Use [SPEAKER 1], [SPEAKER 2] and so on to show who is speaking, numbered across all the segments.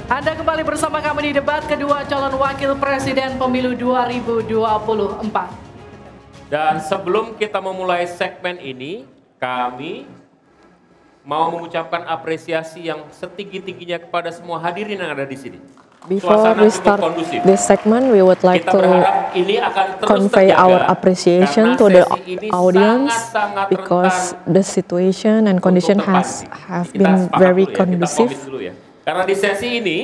[SPEAKER 1] Anda kembali bersama kami di debat kedua calon wakil presiden pemilu 2024.
[SPEAKER 2] Dan sebelum kita memulai segmen ini, kami mau mengucapkan apresiasi yang setinggi-tingginya kepada semua hadirin yang ada di sini.
[SPEAKER 3] Before we start this segment, we would like to convey our appreciation to the audience because the situation and condition have been very conducive.
[SPEAKER 2] Karena di sesi ini,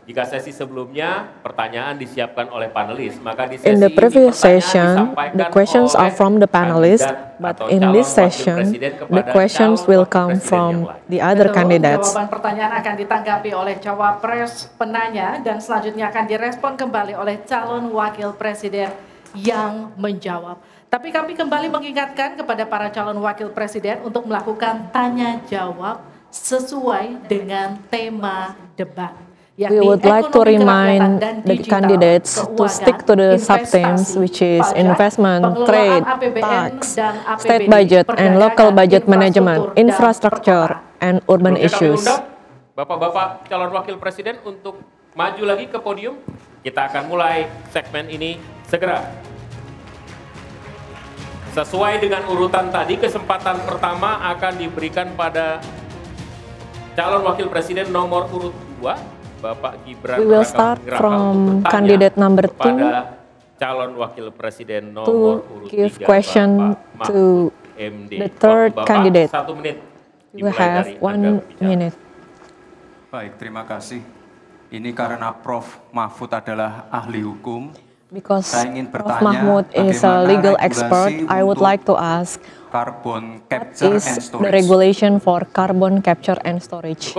[SPEAKER 2] jika sesi sebelumnya pertanyaan disiapkan oleh panelis, maka di sesi
[SPEAKER 3] in the previous
[SPEAKER 2] ini
[SPEAKER 3] session, the questions are from the panelists, but in this session, the questions will come from the other candidates.
[SPEAKER 1] Jawaban pertanyaan akan ditanggapi oleh cawapres penanya dan selanjutnya akan direspon kembali oleh calon wakil presiden yang menjawab. Tapi kami kembali mengingatkan kepada para calon wakil presiden untuk melakukan tanya jawab sesuai dengan tema debat.
[SPEAKER 3] We would like to remind the candidates to stick to the sub-themes, which is investment, trade, tax, state budget, and local budget management, infrastructure, and urban issues.
[SPEAKER 2] Bapak-bapak calon wakil presiden untuk maju lagi ke podium. Kita akan mulai segmen ini segera. Sesuai dengan urutan tadi, kesempatan pertama akan diberikan pada calon wakil presiden nomor urut 2, Bapak Gibran.
[SPEAKER 3] We will start from candidate number 2
[SPEAKER 2] calon wakil presiden nomor urut 3,
[SPEAKER 3] give question to
[SPEAKER 2] MD.
[SPEAKER 3] the third candidate.
[SPEAKER 2] 1 menit.
[SPEAKER 3] You have 1 minute.
[SPEAKER 4] Baik, terima kasih. Ini karena Prof. Mahfud adalah ahli hukum.
[SPEAKER 3] Because
[SPEAKER 4] Saya ingin
[SPEAKER 3] Prof.
[SPEAKER 4] bertanya,
[SPEAKER 3] Mahfud is a legal
[SPEAKER 4] bagaimana
[SPEAKER 3] expert, I would like to ask,
[SPEAKER 4] carbon
[SPEAKER 3] what
[SPEAKER 4] capture and
[SPEAKER 3] is the
[SPEAKER 4] storage.
[SPEAKER 3] regulation for carbon capture and storage?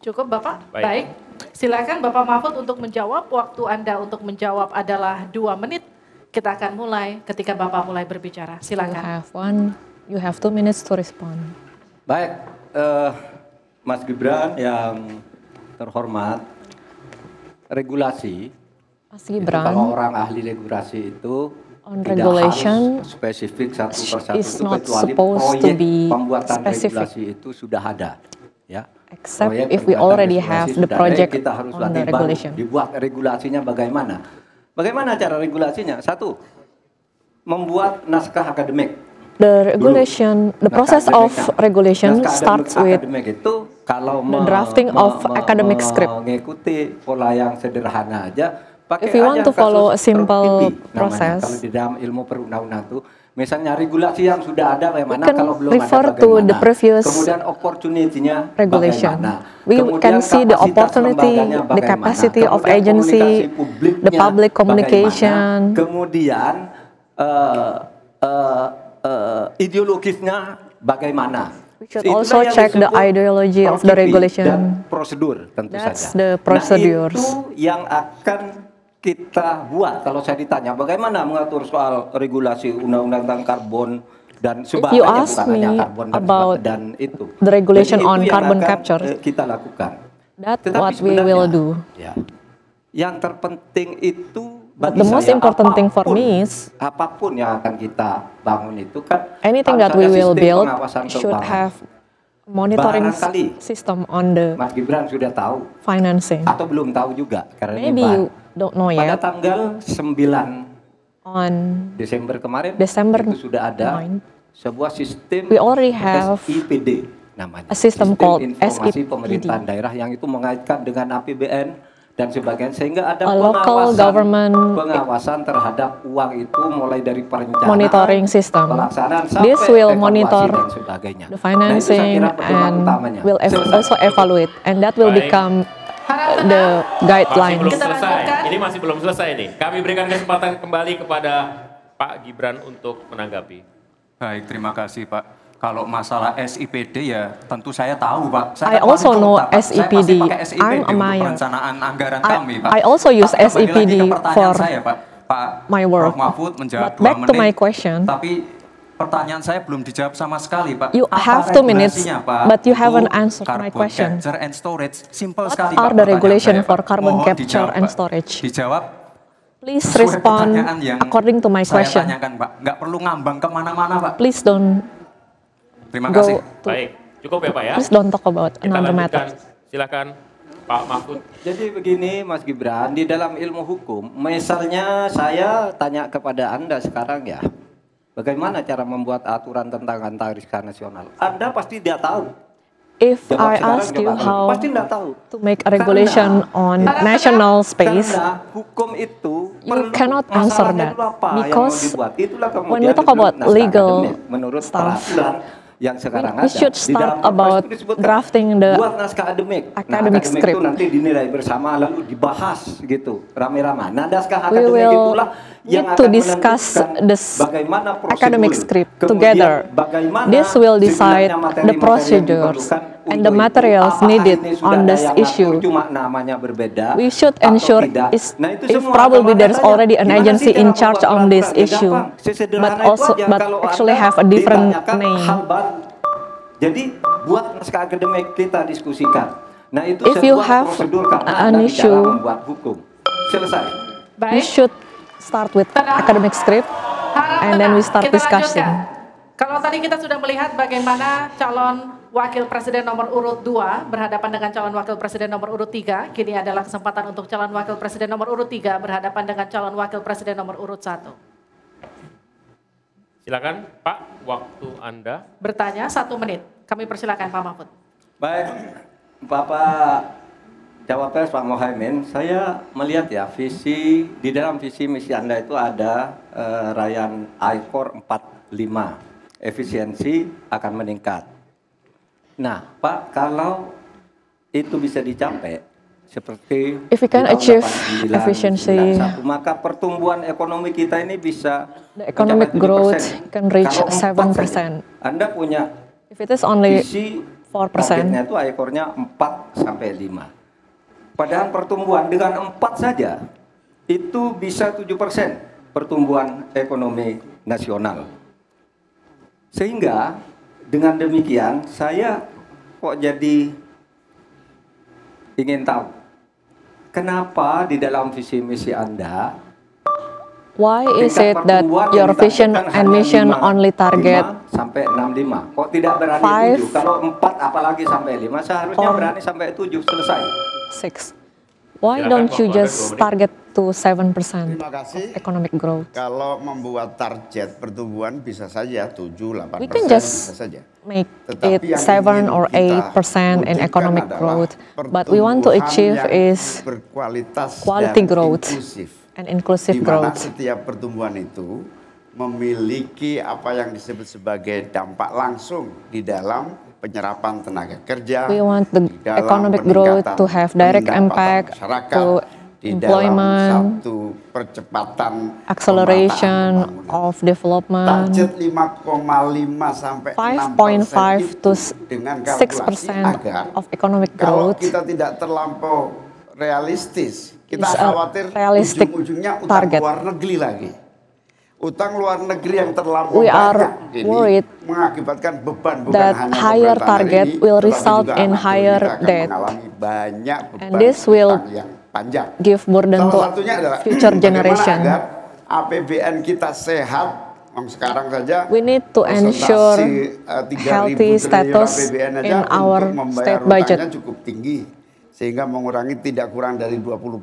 [SPEAKER 1] Cukup Bapak? Baik. Silakan Bapak Mahfud untuk menjawab. Waktu Anda untuk menjawab adalah 2 menit. Kita akan mulai ketika Bapak mulai berbicara. Silakan.
[SPEAKER 3] You have 2 minutes to respond.
[SPEAKER 5] Baik, Mas Gibran yang terhormat, regulasi.
[SPEAKER 3] Mas Gibran,
[SPEAKER 5] kalau orang ahli regulasi itu
[SPEAKER 3] on
[SPEAKER 5] tidak
[SPEAKER 3] regulation
[SPEAKER 5] harus spesifik satu persatu
[SPEAKER 3] is not
[SPEAKER 5] kecuali
[SPEAKER 3] supposed to
[SPEAKER 5] proyek
[SPEAKER 3] be
[SPEAKER 5] pembuatan
[SPEAKER 3] specific.
[SPEAKER 5] regulasi itu sudah ada, ya.
[SPEAKER 3] Except
[SPEAKER 5] Proyek
[SPEAKER 3] if we
[SPEAKER 5] pembuatan
[SPEAKER 3] already
[SPEAKER 5] regulasi
[SPEAKER 3] have the
[SPEAKER 5] sudah ada,
[SPEAKER 3] project
[SPEAKER 5] kita harus
[SPEAKER 3] on
[SPEAKER 5] lagi
[SPEAKER 3] the
[SPEAKER 5] baru
[SPEAKER 3] regulation.
[SPEAKER 5] dibuat regulasinya bagaimana? Bagaimana cara regulasinya? 1, membuat naskah akademik.
[SPEAKER 3] The regulation, the process of regulation starts with
[SPEAKER 5] itu, kalau
[SPEAKER 3] the drafting of academic script.
[SPEAKER 5] Mengikuti pola yang sederhana aja.
[SPEAKER 3] If you want to follow a simple process,
[SPEAKER 5] kalau di dalam ilmu perundang-undangan itu, misalnya regulasi yang sudah ada bagaimana,
[SPEAKER 3] we can
[SPEAKER 5] kalau belum
[SPEAKER 3] refer
[SPEAKER 5] ada
[SPEAKER 3] to
[SPEAKER 5] bagaimana,
[SPEAKER 3] the previous
[SPEAKER 5] kemudian opportunity-nya
[SPEAKER 3] regulation.
[SPEAKER 5] bagaimana,
[SPEAKER 3] We
[SPEAKER 5] kemudian
[SPEAKER 3] can see the
[SPEAKER 5] kapasitas
[SPEAKER 3] opportunity,
[SPEAKER 5] lembaganya
[SPEAKER 3] the
[SPEAKER 5] bagaimana,
[SPEAKER 3] capacity of
[SPEAKER 5] kemudian
[SPEAKER 3] agency,
[SPEAKER 5] komunikasi publiknya
[SPEAKER 3] the public communication,
[SPEAKER 5] bagaimana, kemudian ideologisnya bagaimana.
[SPEAKER 3] we should also check the ideology of the regulation.
[SPEAKER 5] Dan prosedur tentu
[SPEAKER 3] That's
[SPEAKER 5] saja.
[SPEAKER 3] the procedures.
[SPEAKER 5] Nah, itu yang akan kita buat kalau saya ditanya bagaimana mengatur soal regulasi undang-undang tentang karbon dan sebagainya,
[SPEAKER 3] you ask
[SPEAKER 5] bukan hanya
[SPEAKER 3] me
[SPEAKER 5] karbon
[SPEAKER 3] about
[SPEAKER 5] dan itu.
[SPEAKER 3] the regulation
[SPEAKER 5] Jadi itu
[SPEAKER 3] on
[SPEAKER 5] yang
[SPEAKER 3] carbon
[SPEAKER 5] akan,
[SPEAKER 3] capture,
[SPEAKER 5] kita lakukan.
[SPEAKER 3] that's
[SPEAKER 5] Tetapi
[SPEAKER 3] what we
[SPEAKER 5] sebenarnya,
[SPEAKER 3] will do.
[SPEAKER 5] Ya, yang terpenting itu
[SPEAKER 3] But
[SPEAKER 5] bagi
[SPEAKER 3] the most
[SPEAKER 5] saya,
[SPEAKER 3] important thing for
[SPEAKER 5] apapun-
[SPEAKER 3] me is
[SPEAKER 5] apapun yang akan kita bangun itu kan
[SPEAKER 3] anything
[SPEAKER 5] harus
[SPEAKER 3] that we
[SPEAKER 5] ada
[SPEAKER 3] will
[SPEAKER 5] sistem
[SPEAKER 3] build
[SPEAKER 5] pengawasan
[SPEAKER 3] should
[SPEAKER 5] keuangan.
[SPEAKER 3] have monitoring
[SPEAKER 5] Barangkali
[SPEAKER 3] system on the
[SPEAKER 5] Mas Gibran sudah tahu
[SPEAKER 3] financing.
[SPEAKER 5] atau belum tahu juga karena
[SPEAKER 3] Maybe
[SPEAKER 5] ini
[SPEAKER 3] you don't know
[SPEAKER 5] pada
[SPEAKER 3] yet.
[SPEAKER 5] tanggal 9
[SPEAKER 3] On
[SPEAKER 5] Desember kemarin
[SPEAKER 3] December
[SPEAKER 5] itu sudah ada
[SPEAKER 3] 9,
[SPEAKER 5] sebuah sistem
[SPEAKER 3] we already have
[SPEAKER 5] SIPD namanya,
[SPEAKER 3] a system called
[SPEAKER 5] informasi
[SPEAKER 3] SIPD.
[SPEAKER 5] pemerintahan daerah yang itu mengaitkan dengan APBN dan sebagainya, sehingga ada
[SPEAKER 3] A local
[SPEAKER 5] pengawasan terhadap uang itu mulai dari perencanaan,
[SPEAKER 3] monitoring system.
[SPEAKER 5] pelaksanaan sampai
[SPEAKER 3] This will
[SPEAKER 5] evaluasi
[SPEAKER 3] monitor
[SPEAKER 5] dan sebagainya.
[SPEAKER 3] the
[SPEAKER 5] Nah, itu saya
[SPEAKER 3] financing
[SPEAKER 5] kira pedoman
[SPEAKER 3] and
[SPEAKER 5] utamanya.
[SPEAKER 3] will
[SPEAKER 5] Selesai.
[SPEAKER 3] also evaluate, and that will
[SPEAKER 2] Baik.
[SPEAKER 3] become
[SPEAKER 1] Harap
[SPEAKER 3] the
[SPEAKER 1] tenang.
[SPEAKER 3] guidelines.
[SPEAKER 2] Masih belum
[SPEAKER 1] Kita
[SPEAKER 2] selesai.
[SPEAKER 1] lanjutkan.
[SPEAKER 2] Ini masih belum selesai nih. Kami berikan kesempatan kembali kepada Pak Gibran untuk menanggapi.
[SPEAKER 4] Baik, terima kasih Pak. Kalau masalah SIPD ya tentu saya tahu Pak.
[SPEAKER 3] I
[SPEAKER 4] Saya
[SPEAKER 3] also
[SPEAKER 4] pakai
[SPEAKER 3] know
[SPEAKER 4] Pak. Saya
[SPEAKER 3] SIPD.
[SPEAKER 4] pasti pakai SIPD
[SPEAKER 3] I'm a
[SPEAKER 4] untuk
[SPEAKER 3] mayor.
[SPEAKER 4] perencanaan anggaran kami Pak.
[SPEAKER 3] I also use
[SPEAKER 4] Tapi kembali lagi
[SPEAKER 3] SIPD
[SPEAKER 4] ke pertanyaan
[SPEAKER 3] for
[SPEAKER 4] saya, Pak. Pak
[SPEAKER 3] my work.
[SPEAKER 4] Prof. Mahfud menjawab
[SPEAKER 3] But back
[SPEAKER 4] 2
[SPEAKER 3] to
[SPEAKER 4] menit.
[SPEAKER 3] my question.
[SPEAKER 4] Tapi pertanyaan saya belum dijawab sama sekali Pak.
[SPEAKER 3] You
[SPEAKER 4] Apa
[SPEAKER 3] have 2 minutes,
[SPEAKER 4] regulasinya, Pak,
[SPEAKER 3] but you
[SPEAKER 4] untuk
[SPEAKER 3] haven't answered my
[SPEAKER 4] carbon
[SPEAKER 3] question.
[SPEAKER 4] capture and storage. Simple
[SPEAKER 3] What
[SPEAKER 4] sekali
[SPEAKER 3] are
[SPEAKER 4] Pak.
[SPEAKER 3] the
[SPEAKER 4] pertanyaan
[SPEAKER 3] regulation
[SPEAKER 4] saya,
[SPEAKER 3] for
[SPEAKER 4] Pak.
[SPEAKER 3] carbon
[SPEAKER 4] Mohon
[SPEAKER 3] capture
[SPEAKER 4] dijawab,
[SPEAKER 3] and
[SPEAKER 4] Pak.
[SPEAKER 3] storage?
[SPEAKER 4] Dijawab.
[SPEAKER 3] Please
[SPEAKER 4] sesuai
[SPEAKER 3] respond
[SPEAKER 4] pertanyaan yang
[SPEAKER 3] according to my
[SPEAKER 4] saya
[SPEAKER 3] question.
[SPEAKER 4] tanyakan Pak. Nggak perlu ngambang kemana-mana Pak.
[SPEAKER 3] Please don't
[SPEAKER 4] Terima kasih.
[SPEAKER 3] go to,
[SPEAKER 2] Baik, cukup ya Pak ya.
[SPEAKER 3] please don't talk about
[SPEAKER 2] Kita
[SPEAKER 3] another matter.
[SPEAKER 2] lanjutkan. Silakan. Pak Mahfud.
[SPEAKER 5] Jadi begini Mas Gibran, di dalam ilmu hukum, misalnya saya tanya kepada Anda sekarang ya, bagaimana cara membuat aturan tentang antariksa nasional? Anda pasti tidak tahu.
[SPEAKER 3] If
[SPEAKER 5] Jawab
[SPEAKER 3] I
[SPEAKER 5] sekarang,
[SPEAKER 3] ask you
[SPEAKER 5] jawab.
[SPEAKER 3] how
[SPEAKER 5] Pasti tidak tahu.
[SPEAKER 3] to make a regulation on national space,
[SPEAKER 5] Karena hukum itu
[SPEAKER 3] you cannot answer
[SPEAKER 5] masalahnya
[SPEAKER 3] that
[SPEAKER 5] dulu apa yang mau
[SPEAKER 3] because
[SPEAKER 5] dibuat. Itulah kemudian
[SPEAKER 3] when we talk
[SPEAKER 5] disebut
[SPEAKER 3] about
[SPEAKER 5] naskah
[SPEAKER 3] legal
[SPEAKER 5] akademik. Menurut
[SPEAKER 3] stuff,
[SPEAKER 5] peraturan yang sekarang
[SPEAKER 3] we should
[SPEAKER 5] ada. Di
[SPEAKER 3] start
[SPEAKER 5] dalam perpres
[SPEAKER 3] about
[SPEAKER 5] itu disebutkan,
[SPEAKER 3] drafting the
[SPEAKER 5] buat naskah akademik.
[SPEAKER 3] academic
[SPEAKER 5] Akademik
[SPEAKER 3] script.
[SPEAKER 5] itu nanti dinilai bersama lalu dibahas gitu rame-rame. Nah, naskah
[SPEAKER 3] We
[SPEAKER 5] akademik
[SPEAKER 3] will
[SPEAKER 5] itulah yang
[SPEAKER 3] need to
[SPEAKER 5] akan
[SPEAKER 3] discuss
[SPEAKER 5] menentukan
[SPEAKER 3] the
[SPEAKER 5] bagaimana prosedur,
[SPEAKER 3] academic script
[SPEAKER 5] kemudian
[SPEAKER 3] together.
[SPEAKER 5] bagaimana
[SPEAKER 3] This will decide
[SPEAKER 5] sebenarnya
[SPEAKER 3] the
[SPEAKER 5] materi-materi yang
[SPEAKER 3] procedures
[SPEAKER 5] diperlukan
[SPEAKER 3] and the
[SPEAKER 5] untuk itu.
[SPEAKER 3] materials
[SPEAKER 5] Apakah
[SPEAKER 3] needed
[SPEAKER 5] ini sudah
[SPEAKER 3] on
[SPEAKER 5] ada
[SPEAKER 3] this
[SPEAKER 5] yang ngatur,
[SPEAKER 3] issue.
[SPEAKER 5] cuma namanya berbeda
[SPEAKER 3] We should
[SPEAKER 5] atau
[SPEAKER 3] ensure
[SPEAKER 5] tidak. Nah, itu
[SPEAKER 3] if
[SPEAKER 5] semua
[SPEAKER 3] probably
[SPEAKER 5] gampang
[SPEAKER 3] there's
[SPEAKER 5] saja.
[SPEAKER 3] already an
[SPEAKER 5] Gimana
[SPEAKER 3] agency
[SPEAKER 5] sih cara
[SPEAKER 3] in charge
[SPEAKER 5] membuat
[SPEAKER 3] on this
[SPEAKER 5] peraturan? Ya
[SPEAKER 3] issue,
[SPEAKER 5] gampang. Sesederhana
[SPEAKER 3] but
[SPEAKER 5] itu
[SPEAKER 3] also
[SPEAKER 5] aja
[SPEAKER 3] but
[SPEAKER 5] kalau
[SPEAKER 3] actually
[SPEAKER 5] Anda
[SPEAKER 3] have a different
[SPEAKER 5] ditanyakan
[SPEAKER 3] name.
[SPEAKER 5] hal baru. Jadi buat naskah akademik kita diskusikan. Nah, itu
[SPEAKER 3] If you
[SPEAKER 5] sebuah
[SPEAKER 3] have
[SPEAKER 5] prosedur karena
[SPEAKER 3] an
[SPEAKER 5] Anda bicara
[SPEAKER 3] issue,
[SPEAKER 5] membuat hukum. Selesai.
[SPEAKER 3] We
[SPEAKER 1] Baik.
[SPEAKER 3] should start with academic script
[SPEAKER 1] Harap
[SPEAKER 3] and then we
[SPEAKER 1] tenang,
[SPEAKER 3] start
[SPEAKER 1] kita
[SPEAKER 3] discussing.
[SPEAKER 1] lanjutkan. Kalau tadi kita sudah melihat bagaimana calon wakil presiden nomor urut 2 berhadapan dengan calon wakil presiden nomor urut 3, kini adalah kesempatan untuk calon wakil presiden nomor urut 3 berhadapan dengan calon wakil presiden nomor urut 1.
[SPEAKER 2] Silakan Pak, waktu Anda.
[SPEAKER 1] Bertanya 1 menit. Kami persilakan Pak Mahfud.
[SPEAKER 5] Baik, Bapak Cawapres Pak Mohaimin, saya melihat ya visi di dalam visi misi Anda itu ada rayaan ICOR 45, efisiensi akan meningkat. Nah, Pak, kalau itu bisa dicapai seperti
[SPEAKER 3] If we can
[SPEAKER 5] di tahun
[SPEAKER 3] achieve
[SPEAKER 5] 89,
[SPEAKER 3] efficiency,
[SPEAKER 5] 91, maka pertumbuhan ekonomi kita ini bisa
[SPEAKER 3] the economic
[SPEAKER 5] mencapai
[SPEAKER 3] growth
[SPEAKER 5] 7%.
[SPEAKER 3] can reach
[SPEAKER 5] Kalau 4 saja,
[SPEAKER 3] 7%.
[SPEAKER 5] Anda punya
[SPEAKER 3] If it is only
[SPEAKER 5] visi
[SPEAKER 3] 4%,
[SPEAKER 5] targetnya itu ekornya 4 sampai 5. Padahal pertumbuhan dengan 4 saja itu bisa 7% pertumbuhan ekonomi nasional. Sehingga dengan demikian saya kok jadi ingin tahu kenapa di dalam visi misi Anda
[SPEAKER 3] why is
[SPEAKER 5] tingkat
[SPEAKER 3] it that
[SPEAKER 5] pertumbuhan
[SPEAKER 3] your
[SPEAKER 5] yang
[SPEAKER 3] vision
[SPEAKER 5] ditargetkan
[SPEAKER 3] and
[SPEAKER 5] hanya
[SPEAKER 3] mission
[SPEAKER 5] 5
[SPEAKER 3] only target
[SPEAKER 5] sampai 65? Kok tidak berani
[SPEAKER 3] 5
[SPEAKER 5] 7? Kalau 4 apalagi sampai 5 seharusnya
[SPEAKER 3] or
[SPEAKER 5] berani sampai 7 selesai.
[SPEAKER 3] 6? Why
[SPEAKER 2] Silakan,
[SPEAKER 3] don't you
[SPEAKER 2] waktu Anda
[SPEAKER 3] just
[SPEAKER 2] 2 menit.
[SPEAKER 3] target to 7%
[SPEAKER 6] Terima kasih.
[SPEAKER 3] economic growth?
[SPEAKER 6] Kalau membuat target pertumbuhan bisa saja 7-8%
[SPEAKER 3] We can
[SPEAKER 6] bisa
[SPEAKER 3] just
[SPEAKER 6] saja.
[SPEAKER 3] make
[SPEAKER 6] Tetapi
[SPEAKER 3] it
[SPEAKER 6] yang
[SPEAKER 3] 7
[SPEAKER 6] ingin
[SPEAKER 3] or
[SPEAKER 6] kita
[SPEAKER 3] 8% in
[SPEAKER 6] wujudkan
[SPEAKER 3] economic
[SPEAKER 6] adalah
[SPEAKER 3] growth, but we want to
[SPEAKER 6] pertumbuhan
[SPEAKER 3] achieve
[SPEAKER 6] yang
[SPEAKER 3] is
[SPEAKER 6] berkualitas
[SPEAKER 3] quality
[SPEAKER 6] dan
[SPEAKER 3] growth
[SPEAKER 6] inklusif.
[SPEAKER 3] and inclusive
[SPEAKER 6] Di mana
[SPEAKER 3] growth.
[SPEAKER 6] setiap pertumbuhan itu memiliki apa yang disebut sebagai dampak langsung di dalam penyerapan tenaga kerja.
[SPEAKER 3] We want the
[SPEAKER 6] di dalam
[SPEAKER 3] economic growth
[SPEAKER 6] peningkatan
[SPEAKER 3] to have direct
[SPEAKER 6] pendapatan
[SPEAKER 3] impact
[SPEAKER 6] masyarakat,
[SPEAKER 3] to
[SPEAKER 6] di
[SPEAKER 3] employment,
[SPEAKER 6] dalam satu percepatan
[SPEAKER 3] acceleration
[SPEAKER 6] pemerataan pembangunan.
[SPEAKER 3] of development,
[SPEAKER 6] Target 5,5 sampai
[SPEAKER 3] 5.5 to
[SPEAKER 6] 6% dengan
[SPEAKER 3] 6%
[SPEAKER 6] kalkulasi agar
[SPEAKER 3] of economic
[SPEAKER 6] kalau
[SPEAKER 3] growth
[SPEAKER 6] kita tidak terlampau realistis, kita
[SPEAKER 3] is a
[SPEAKER 6] khawatir
[SPEAKER 3] realistic
[SPEAKER 6] ujung-ujungnya utang
[SPEAKER 3] target.
[SPEAKER 6] luar negeri lagi. Utang luar negeri yang terlampau
[SPEAKER 3] We are
[SPEAKER 6] banyak ini
[SPEAKER 3] worried
[SPEAKER 6] mengakibatkan beban bukan
[SPEAKER 3] that
[SPEAKER 6] hanya
[SPEAKER 3] higher
[SPEAKER 6] pemerintahan
[SPEAKER 3] target
[SPEAKER 6] ini,
[SPEAKER 3] will
[SPEAKER 6] tetapi
[SPEAKER 3] result
[SPEAKER 6] juga
[SPEAKER 3] in
[SPEAKER 6] anak
[SPEAKER 3] higher
[SPEAKER 6] kita akan
[SPEAKER 3] debt.
[SPEAKER 6] mengalami banyak beban
[SPEAKER 3] And this will
[SPEAKER 6] utang yang panjang.
[SPEAKER 3] give burden
[SPEAKER 6] Salah
[SPEAKER 3] to
[SPEAKER 6] satunya adalah
[SPEAKER 3] future
[SPEAKER 6] bagaimana
[SPEAKER 3] generation.
[SPEAKER 6] agar APBN kita sehat. Sekarang saja
[SPEAKER 3] We need to ensure
[SPEAKER 6] persentase, 3.000
[SPEAKER 3] healthy
[SPEAKER 6] triliun
[SPEAKER 3] status
[SPEAKER 6] APBN aja
[SPEAKER 3] in our
[SPEAKER 6] untuk membayar
[SPEAKER 3] state budget.
[SPEAKER 6] utangnya cukup tinggi sehingga mengurangi tidak kurang dari 20%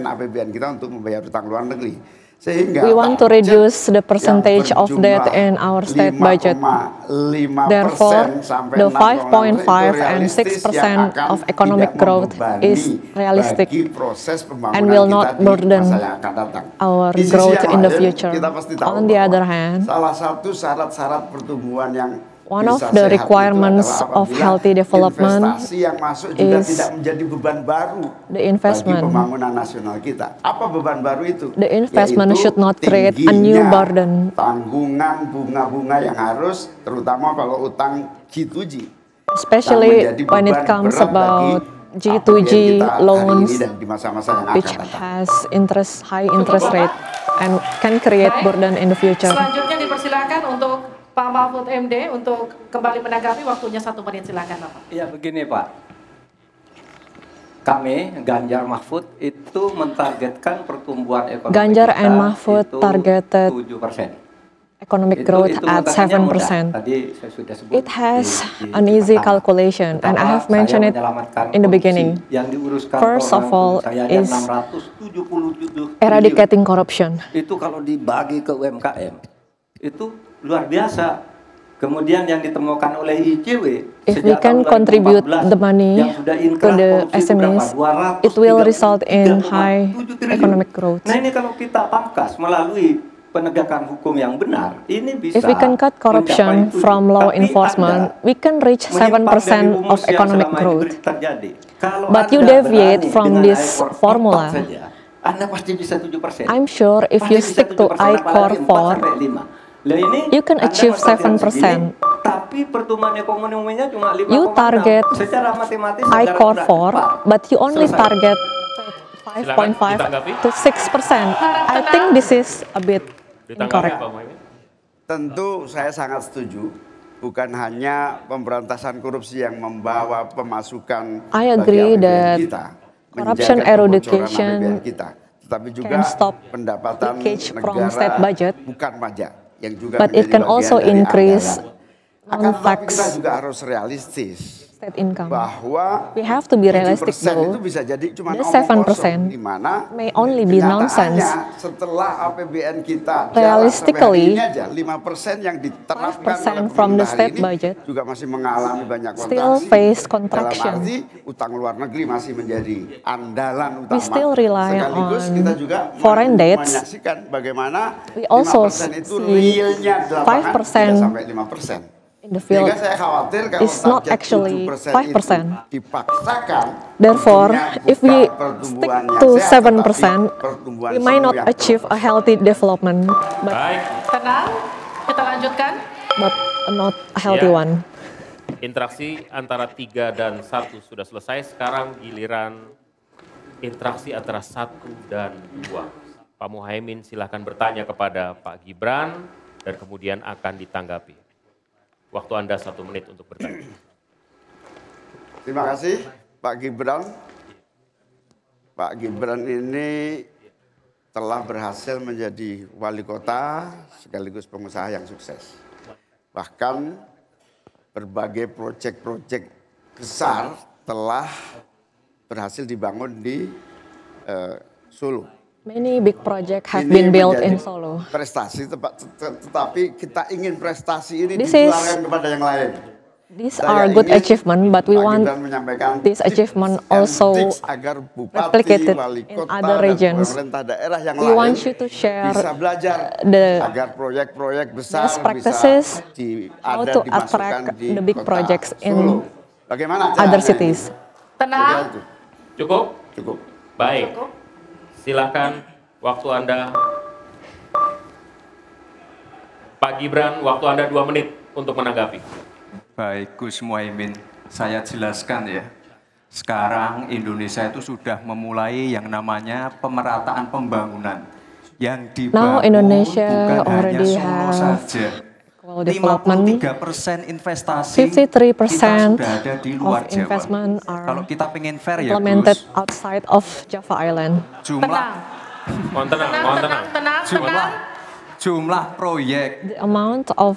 [SPEAKER 6] APBN kita untuk membayar utang luar negeri. Sehingga
[SPEAKER 3] We want to
[SPEAKER 6] target
[SPEAKER 3] reduce the percentage
[SPEAKER 6] yang
[SPEAKER 3] of debt in our state budget.
[SPEAKER 6] 5,5%
[SPEAKER 3] Therefore,
[SPEAKER 6] sampai
[SPEAKER 3] the
[SPEAKER 6] 6,5%
[SPEAKER 3] 5.5 and
[SPEAKER 6] itu
[SPEAKER 3] 6%
[SPEAKER 6] realistis yang akan
[SPEAKER 3] of economic
[SPEAKER 6] tidak
[SPEAKER 3] growth
[SPEAKER 6] membebani
[SPEAKER 3] is realistic
[SPEAKER 6] bagi proses pembangunan
[SPEAKER 3] and will
[SPEAKER 6] kita
[SPEAKER 3] not
[SPEAKER 6] di
[SPEAKER 3] burden
[SPEAKER 6] masa yang akan datang.
[SPEAKER 3] our
[SPEAKER 6] Di sisi
[SPEAKER 3] growth
[SPEAKER 6] yang
[SPEAKER 3] in the
[SPEAKER 6] lain,
[SPEAKER 3] future.
[SPEAKER 6] kita pasti tahu
[SPEAKER 3] On the
[SPEAKER 6] bahwa
[SPEAKER 3] other hand,
[SPEAKER 6] salah satu syarat-syarat pertumbuhan yang
[SPEAKER 3] one of
[SPEAKER 6] bisa
[SPEAKER 3] the
[SPEAKER 6] sehat itu
[SPEAKER 3] requirements
[SPEAKER 6] adalah
[SPEAKER 3] of
[SPEAKER 6] apabila
[SPEAKER 3] healthy development
[SPEAKER 6] investasi yang masuk juga
[SPEAKER 3] is
[SPEAKER 6] tidak menjadi beban baru
[SPEAKER 3] the investment.
[SPEAKER 6] bagi pembangunan nasional kita. Apa beban baru itu?
[SPEAKER 3] The investment
[SPEAKER 6] Yaitu
[SPEAKER 3] should not create a new
[SPEAKER 6] tingginya
[SPEAKER 3] burden.
[SPEAKER 6] tanggungan bunga-bunga yang harus, terutama kalau utang G2G.
[SPEAKER 3] Especially
[SPEAKER 6] yang menjadi
[SPEAKER 3] when it
[SPEAKER 6] beban
[SPEAKER 3] comes
[SPEAKER 6] berat
[SPEAKER 3] about
[SPEAKER 6] bagi
[SPEAKER 3] G2G
[SPEAKER 6] APBN kita hari
[SPEAKER 3] loans,
[SPEAKER 6] ini dan di masa-masa yang
[SPEAKER 3] which
[SPEAKER 6] akan datang.
[SPEAKER 3] has high interest rate and can create burden in the future.
[SPEAKER 1] Selanjutnya dipersilakan untuk Pak Mahfud MD untuk kembali menanggapi, waktunya 1 menit, silakan Bapak.
[SPEAKER 5] Ya begini Pak, kami Ganjar Mahfud itu mentargetkan pertumbuhan ekonomi
[SPEAKER 3] Ganjar
[SPEAKER 5] kita
[SPEAKER 3] and Mahfud
[SPEAKER 5] itu
[SPEAKER 3] targeted
[SPEAKER 5] 7%.
[SPEAKER 3] economic growth at 7%.
[SPEAKER 5] Tadi saya sudah sebut
[SPEAKER 3] It has
[SPEAKER 5] di
[SPEAKER 3] an easy
[SPEAKER 5] pertama.
[SPEAKER 3] calculation, and I have
[SPEAKER 5] Pertama,
[SPEAKER 3] mentioned
[SPEAKER 5] saya
[SPEAKER 3] it
[SPEAKER 5] menyelamatkan
[SPEAKER 3] in the
[SPEAKER 5] korupsi
[SPEAKER 3] beginning.
[SPEAKER 5] yang diuruskan
[SPEAKER 3] First of
[SPEAKER 5] orang
[SPEAKER 3] all
[SPEAKER 5] saya ada
[SPEAKER 3] is
[SPEAKER 5] 677
[SPEAKER 3] eradicating corruption.
[SPEAKER 5] triliun. Itu kalau dibagi ke UMKM itu luar biasa. Kemudian yang ditemukan oleh ICW
[SPEAKER 3] If we
[SPEAKER 5] sejak
[SPEAKER 3] can
[SPEAKER 5] tahun
[SPEAKER 3] contribute
[SPEAKER 5] 2014
[SPEAKER 3] the money
[SPEAKER 5] yang sudah
[SPEAKER 3] to
[SPEAKER 5] inkrah
[SPEAKER 3] the
[SPEAKER 5] korupsi itu berapa?
[SPEAKER 3] SMEs, it will result in high
[SPEAKER 5] 233,7 triliun.
[SPEAKER 3] economic growth.
[SPEAKER 5] Nah ini kalau kita pangkas melalui penegakan hukum yang benar, ini bisa
[SPEAKER 3] If we can cut corruption
[SPEAKER 5] mencapai
[SPEAKER 3] from law
[SPEAKER 5] Tapi
[SPEAKER 3] enforcement,
[SPEAKER 5] Anda
[SPEAKER 3] we can reach
[SPEAKER 5] menyimpang dari
[SPEAKER 3] 7% of
[SPEAKER 5] rumus yang
[SPEAKER 3] economic
[SPEAKER 5] selama ini
[SPEAKER 3] growth.
[SPEAKER 5] terjadi. Kalau
[SPEAKER 3] But you
[SPEAKER 5] Anda
[SPEAKER 3] deviate
[SPEAKER 5] berani
[SPEAKER 3] from
[SPEAKER 5] dengan
[SPEAKER 3] this
[SPEAKER 5] I-Core 4
[SPEAKER 3] formula.
[SPEAKER 5] saja, Anda pasti bisa 7%.
[SPEAKER 3] I'm sure if
[SPEAKER 5] Pasti
[SPEAKER 3] you
[SPEAKER 5] bisa
[SPEAKER 3] stick to
[SPEAKER 5] 7%,
[SPEAKER 3] I-Core
[SPEAKER 5] apalagi 4 sampai
[SPEAKER 3] 4,
[SPEAKER 5] 5. Lah ini
[SPEAKER 3] you can
[SPEAKER 5] Anda
[SPEAKER 3] achieve
[SPEAKER 5] latihan
[SPEAKER 3] 7%.
[SPEAKER 5] segini, tapi pertumbuhan ekonominya cuma 5,6.
[SPEAKER 3] You target
[SPEAKER 5] secara matematis
[SPEAKER 3] I-Core 4, but you only
[SPEAKER 5] Selesai.
[SPEAKER 3] target
[SPEAKER 2] Silakan
[SPEAKER 3] 5.5
[SPEAKER 2] ditanggapi.
[SPEAKER 3] to 6%. I think this is a bit
[SPEAKER 2] Ditanggapi
[SPEAKER 3] incorrect.
[SPEAKER 2] Pak Muhaimin.
[SPEAKER 6] Tentu saya sangat setuju. Bukan hanya pemberantasan korupsi yang membawa pemasukan
[SPEAKER 3] I
[SPEAKER 6] bagi
[SPEAKER 3] agree
[SPEAKER 6] APBN
[SPEAKER 3] that
[SPEAKER 6] kita,
[SPEAKER 3] corruption
[SPEAKER 6] menjaga kebocoran
[SPEAKER 3] eradication
[SPEAKER 6] APBN kita, tetapi juga
[SPEAKER 3] can stop
[SPEAKER 6] pendapatan
[SPEAKER 3] leakage from
[SPEAKER 6] negara
[SPEAKER 3] state budget,
[SPEAKER 6] bukan pajak yang juga
[SPEAKER 3] but it
[SPEAKER 6] menjadi
[SPEAKER 3] can
[SPEAKER 6] bagian
[SPEAKER 3] also
[SPEAKER 6] dari
[SPEAKER 3] increase
[SPEAKER 6] anggaran. Akan tetapi kita
[SPEAKER 3] non-tax
[SPEAKER 6] juga harus realistis
[SPEAKER 3] state income.
[SPEAKER 6] bahwa
[SPEAKER 3] We have to be realistic
[SPEAKER 6] 7% itu
[SPEAKER 3] though.
[SPEAKER 6] bisa jadi cuma
[SPEAKER 3] The
[SPEAKER 6] omong
[SPEAKER 3] 7%
[SPEAKER 6] kosong, di mana
[SPEAKER 3] may only be
[SPEAKER 6] kenyataannya
[SPEAKER 3] nonsense.
[SPEAKER 6] setelah APBN kita
[SPEAKER 3] Realistically,
[SPEAKER 6] jalan sampai hari ini aja 5% yang diterapkan
[SPEAKER 3] 5% from the
[SPEAKER 6] pemerintah
[SPEAKER 3] state
[SPEAKER 6] hari ini
[SPEAKER 3] budget
[SPEAKER 6] juga masih mengalami banyak
[SPEAKER 3] still
[SPEAKER 6] kontraksi.
[SPEAKER 3] face
[SPEAKER 6] Dalam
[SPEAKER 3] contraction.
[SPEAKER 6] arti utang luar negeri masih menjadi andalan utama.
[SPEAKER 3] We still rely
[SPEAKER 6] Sekaligus
[SPEAKER 3] on
[SPEAKER 6] kita juga
[SPEAKER 3] foreign debts.
[SPEAKER 6] menyaksikan bagaimana
[SPEAKER 3] We also
[SPEAKER 6] 5% itu
[SPEAKER 3] see
[SPEAKER 6] realnya di lapangan
[SPEAKER 3] 5%
[SPEAKER 6] tidak sampai 5%.
[SPEAKER 3] in the field.
[SPEAKER 6] Sehingga saya khawatir kalau
[SPEAKER 3] is not
[SPEAKER 6] target
[SPEAKER 3] actually
[SPEAKER 6] 7%
[SPEAKER 3] 5%.
[SPEAKER 6] itu dipaksakan.
[SPEAKER 3] Therefore,
[SPEAKER 6] tentunya
[SPEAKER 3] if we
[SPEAKER 6] bukan pertumbuhan
[SPEAKER 3] stick
[SPEAKER 6] yang
[SPEAKER 3] to
[SPEAKER 6] sehat,
[SPEAKER 3] 7%,
[SPEAKER 6] tetapi pertumbuhan
[SPEAKER 3] we might
[SPEAKER 6] semu
[SPEAKER 3] not
[SPEAKER 6] yang
[SPEAKER 3] achieve a healthy development,
[SPEAKER 2] Baik,
[SPEAKER 1] Tenang, kita lanjutkan.
[SPEAKER 3] but not a healthy
[SPEAKER 2] Ya.
[SPEAKER 3] one.
[SPEAKER 2] interaksi antara 3 dan 1 sudah selesai. Sekarang giliran interaksi antara 1 dan 2. Pak Muhaimin silahkan bertanya kepada Pak Gibran dan kemudian akan ditanggapi. Waktu Anda 1 menit untuk bertanya.
[SPEAKER 6] Terima kasih Pak Gibran. Pak Gibran ini telah berhasil menjadi wali kota sekaligus pengusaha yang sukses. Bahkan berbagai proyek-proyek besar telah berhasil dibangun di Solo.
[SPEAKER 3] Many big projects have
[SPEAKER 6] Ini
[SPEAKER 3] been built
[SPEAKER 6] menjadi
[SPEAKER 3] in Solo.
[SPEAKER 6] Prestasi, tetapi kita ingin prestasi ini
[SPEAKER 3] This
[SPEAKER 6] ditularkan
[SPEAKER 3] is-
[SPEAKER 6] kepada yang lain.
[SPEAKER 3] These
[SPEAKER 6] Saya
[SPEAKER 3] are good
[SPEAKER 6] ingin
[SPEAKER 3] achievement, but we
[SPEAKER 6] Pak
[SPEAKER 3] want
[SPEAKER 6] Gibran menyampaikan
[SPEAKER 3] this
[SPEAKER 6] tips
[SPEAKER 3] achievement
[SPEAKER 6] and
[SPEAKER 3] also
[SPEAKER 6] tricks agar bupati,
[SPEAKER 3] replicated
[SPEAKER 6] wali
[SPEAKER 3] in
[SPEAKER 6] kota,
[SPEAKER 3] other
[SPEAKER 6] dan
[SPEAKER 3] regions.
[SPEAKER 6] pemerintah daerah yang
[SPEAKER 3] We
[SPEAKER 6] lain
[SPEAKER 3] want you to share
[SPEAKER 6] bisa belajar
[SPEAKER 3] the
[SPEAKER 6] agar proyek-proyek besar
[SPEAKER 3] best practices,
[SPEAKER 6] bisa
[SPEAKER 3] how
[SPEAKER 6] ada
[SPEAKER 3] to
[SPEAKER 6] dimasukkan
[SPEAKER 3] attract
[SPEAKER 6] di
[SPEAKER 3] the big
[SPEAKER 6] kota
[SPEAKER 3] projects in
[SPEAKER 6] Solo. Bagaimana
[SPEAKER 3] other
[SPEAKER 6] caranya
[SPEAKER 3] cities.
[SPEAKER 6] ini?
[SPEAKER 1] Tenang.
[SPEAKER 6] Kira itu.
[SPEAKER 2] Cukup?
[SPEAKER 6] Cukup.
[SPEAKER 2] Baik. Silakan waktu Anda. Pak Gibran, waktu Anda 2 menit untuk menanggapi.
[SPEAKER 4] Baik, Gus Muhaimin, saya jelaskan ya. Sekarang Indonesia itu sudah memulai yang namanya pemerataan pembangunan. Yang
[SPEAKER 3] Now
[SPEAKER 4] dibangun
[SPEAKER 3] Indonesia
[SPEAKER 4] bukan hanya
[SPEAKER 3] already
[SPEAKER 4] Solo
[SPEAKER 3] have
[SPEAKER 4] saja.
[SPEAKER 3] equal development.
[SPEAKER 4] 53% investasi
[SPEAKER 3] 53%
[SPEAKER 4] kita sudah ada di luar
[SPEAKER 3] of
[SPEAKER 4] Jawa.
[SPEAKER 3] investment are
[SPEAKER 4] Kalau kita pengen fair ya
[SPEAKER 3] implemented
[SPEAKER 4] Gus,
[SPEAKER 3] outside of Java Island.
[SPEAKER 4] jumlah
[SPEAKER 2] Mohon tenang, mohon tenang.
[SPEAKER 4] jumlah proyek,
[SPEAKER 3] The amount of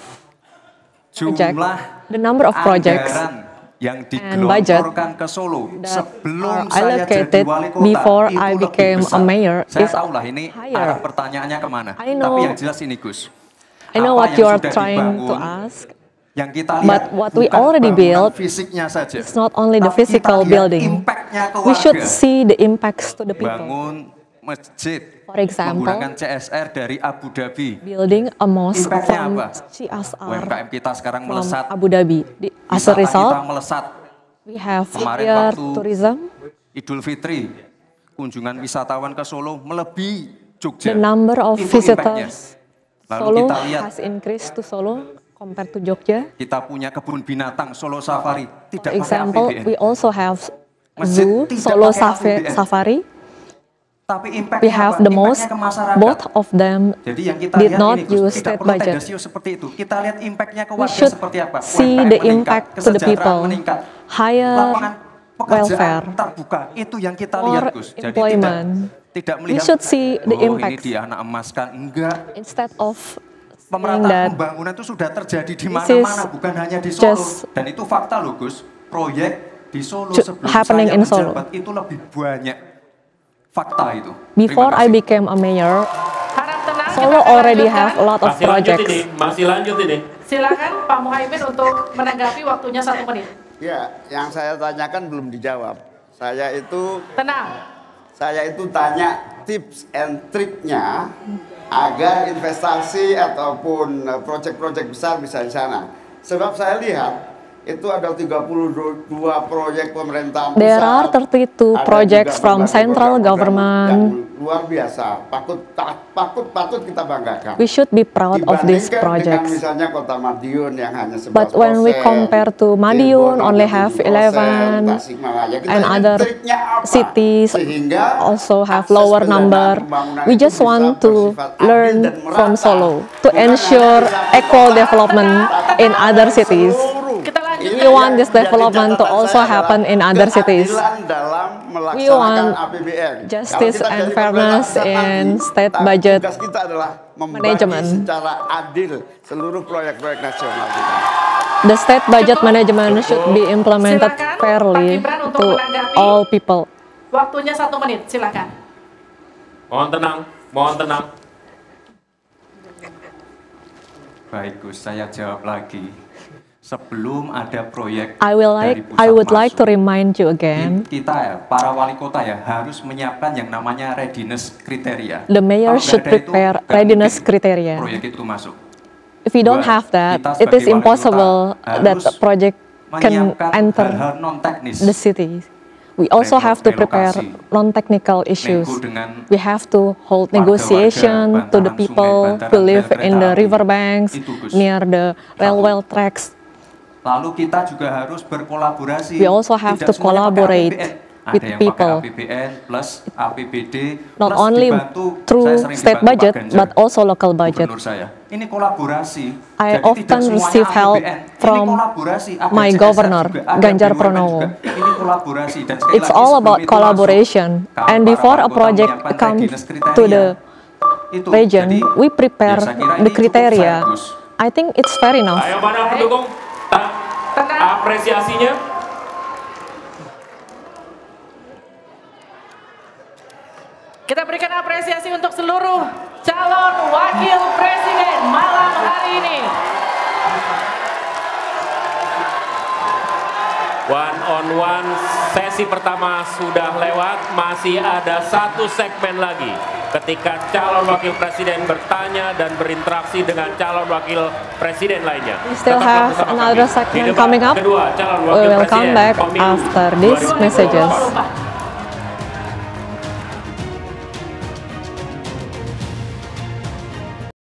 [SPEAKER 3] project,
[SPEAKER 4] jumlah
[SPEAKER 3] the number of projects
[SPEAKER 4] anggaran yang
[SPEAKER 3] and budget
[SPEAKER 4] digelontorkan ke Solo
[SPEAKER 3] that
[SPEAKER 4] sebelum
[SPEAKER 3] are
[SPEAKER 4] saya jadi
[SPEAKER 3] allocated
[SPEAKER 4] wali kota
[SPEAKER 3] before
[SPEAKER 4] itu
[SPEAKER 3] I
[SPEAKER 4] lebih
[SPEAKER 3] became a
[SPEAKER 4] besar.
[SPEAKER 3] mayor
[SPEAKER 4] Saya
[SPEAKER 3] is
[SPEAKER 4] tahulah ini
[SPEAKER 3] higher.
[SPEAKER 4] arah pertanyaannya kemana.
[SPEAKER 3] I know-
[SPEAKER 4] Tapi yang jelas ini Gus.
[SPEAKER 3] I know
[SPEAKER 4] apa
[SPEAKER 3] what
[SPEAKER 4] yang
[SPEAKER 3] you are
[SPEAKER 4] sudah
[SPEAKER 3] trying to
[SPEAKER 4] dibangun,
[SPEAKER 3] ask.
[SPEAKER 4] Yang kita
[SPEAKER 3] But
[SPEAKER 4] lihat
[SPEAKER 3] what we
[SPEAKER 4] bukan
[SPEAKER 3] already
[SPEAKER 4] bangunan
[SPEAKER 3] built
[SPEAKER 4] fisiknya saja.
[SPEAKER 3] It's not only the
[SPEAKER 4] Tapi
[SPEAKER 3] physical
[SPEAKER 4] kita lihat
[SPEAKER 3] building.
[SPEAKER 4] impact-nya ke
[SPEAKER 3] We should
[SPEAKER 4] warga.
[SPEAKER 3] see the impacts to the people.
[SPEAKER 4] Bangun masjid
[SPEAKER 3] For example,
[SPEAKER 4] menggunakan CSR dari Abu Dhabi.
[SPEAKER 3] Building a mosque
[SPEAKER 4] Impact-nya
[SPEAKER 3] from
[SPEAKER 4] apa?
[SPEAKER 3] CSR
[SPEAKER 4] UMKM kita sekarang
[SPEAKER 3] from
[SPEAKER 4] melesat.
[SPEAKER 3] Abu Dhabi. As a
[SPEAKER 4] Wisata
[SPEAKER 3] result,
[SPEAKER 4] kita melesat.
[SPEAKER 3] we have
[SPEAKER 4] Kemarin
[SPEAKER 3] higher
[SPEAKER 4] waktu
[SPEAKER 3] tourism.
[SPEAKER 4] Idul Fitri, kunjungan wisatawan ke Solo melebihi Jogja.
[SPEAKER 3] The number of
[SPEAKER 4] Itu impact-nya.
[SPEAKER 3] visitors
[SPEAKER 4] Lalu
[SPEAKER 3] Solo
[SPEAKER 4] kita lihat,
[SPEAKER 3] has increased to Solo compared to Jogja.
[SPEAKER 4] kita punya kebun binatang Solo Safari,
[SPEAKER 3] For
[SPEAKER 4] tidak
[SPEAKER 3] example,
[SPEAKER 4] pakai APBN.
[SPEAKER 3] we also have
[SPEAKER 4] Masjid
[SPEAKER 3] zoo
[SPEAKER 4] tidak
[SPEAKER 3] Solo
[SPEAKER 4] pakai APBN.
[SPEAKER 3] Safari.
[SPEAKER 4] Tapi
[SPEAKER 3] We
[SPEAKER 4] impact-nya
[SPEAKER 3] have
[SPEAKER 4] apa?
[SPEAKER 3] the most,
[SPEAKER 4] Impact-nya ke masyarakat.
[SPEAKER 3] both of them
[SPEAKER 4] Jadi yang kita
[SPEAKER 3] did
[SPEAKER 4] lihat
[SPEAKER 3] not
[SPEAKER 4] ini, Gus,
[SPEAKER 3] use
[SPEAKER 4] tidak
[SPEAKER 3] state
[SPEAKER 4] perlu
[SPEAKER 3] budget.
[SPEAKER 4] tendensius seperti itu. Kita lihat impact-nya ke
[SPEAKER 3] We
[SPEAKER 4] warga
[SPEAKER 3] should
[SPEAKER 4] seperti apa.
[SPEAKER 3] see
[SPEAKER 4] UMKM
[SPEAKER 3] the
[SPEAKER 4] meningkat,
[SPEAKER 3] impact to the
[SPEAKER 4] kesejahteraan
[SPEAKER 3] people.
[SPEAKER 4] meningkat,
[SPEAKER 3] Higher
[SPEAKER 4] lapangan pekerjaan
[SPEAKER 3] welfare,
[SPEAKER 4] terbuka. Itu yang kita
[SPEAKER 3] more
[SPEAKER 4] lihat, Gus. Jadi
[SPEAKER 3] employment.
[SPEAKER 4] tidak
[SPEAKER 3] We
[SPEAKER 4] melihat,
[SPEAKER 3] should see the
[SPEAKER 4] oh ini
[SPEAKER 3] impacts.
[SPEAKER 4] dia anak emas kan. Enggak.
[SPEAKER 3] Instead of
[SPEAKER 4] pemerataan pembangunan itu sudah terjadi di mana-mana, bukan hanya di Solo. Dan itu fakta loh Gus, proyek di Solo sebelum saya menjabat itu lebih banyak. Fakta itu.
[SPEAKER 3] Before I became a mayor, Solo already have a lot of projects.
[SPEAKER 2] Masih lanjut ini.
[SPEAKER 1] Silakan Pak Muhaimin untuk menanggapi, waktunya 1 menit.
[SPEAKER 6] Ya, yang saya tanyakan belum dijawab. Saya itu tanya tips and triknya agar investasi ataupun proyek-proyek besar bisa di sana. Sebab saya lihat itu ada 32 proyek pemerintahan pusat.
[SPEAKER 3] There are 32 projects from central government.
[SPEAKER 6] Luar biasa, patut kita banggakan.
[SPEAKER 3] We should be proud of these projects.
[SPEAKER 6] Misalnya Kota Madiun yang hanya 11%.
[SPEAKER 3] But when we compare to Madiun only have 11 and other cities also have lower number, we just want to learn from Solo to ensure equal development in other cities. We want this development to also happen in other cities. We want justice and fairness in state budget management.
[SPEAKER 6] Secara adil seluruh proyek-proyek nasional.
[SPEAKER 3] The state budget management should be implemented fairly to all people.
[SPEAKER 1] Waktunya 1 menit, silakan.
[SPEAKER 2] Mohon tenang, mohon tenang.
[SPEAKER 4] Baik Gus, saya jawab lagi. Sebelum ada proyek
[SPEAKER 3] I would like to remind you again.
[SPEAKER 4] Kita ya, para wali kota ya, harus menyiapkan yang namanya readiness kriteria.
[SPEAKER 3] The mayor should prepare readiness criteria.
[SPEAKER 4] Proyek itu masuk.
[SPEAKER 3] If we don't have that, it is impossible that a project can enter the city. We also have to prepare non-technical issues. We have to hold negotiation to the people who live in the riverbanks, near the railway tracks.
[SPEAKER 4] Lalu kita juga harus berkolaborasi.
[SPEAKER 3] We also have to collaborate with people.
[SPEAKER 4] APBN plus APBD,
[SPEAKER 3] not only through state budget, but also local budget.
[SPEAKER 4] Ini kolaborasi.
[SPEAKER 3] I often receive help from my governor, Ganjar Pranowo. It's all about collaboration. And before a project comes to the region, we prepare the criteria. I think it's fair enough.
[SPEAKER 2] Ayo mana pendukung? Apresiasinya.
[SPEAKER 1] Kita berikan apresiasi untuk seluruh calon wakil presiden malam hari ini.
[SPEAKER 2] One on one sesi pertama sudah lewat, masih ada 1 segmen lagi ketika calon wakil presiden bertanya dan berinteraksi dengan calon wakil presiden lainnya.
[SPEAKER 3] We still have another segment coming up. We will come back after these messages.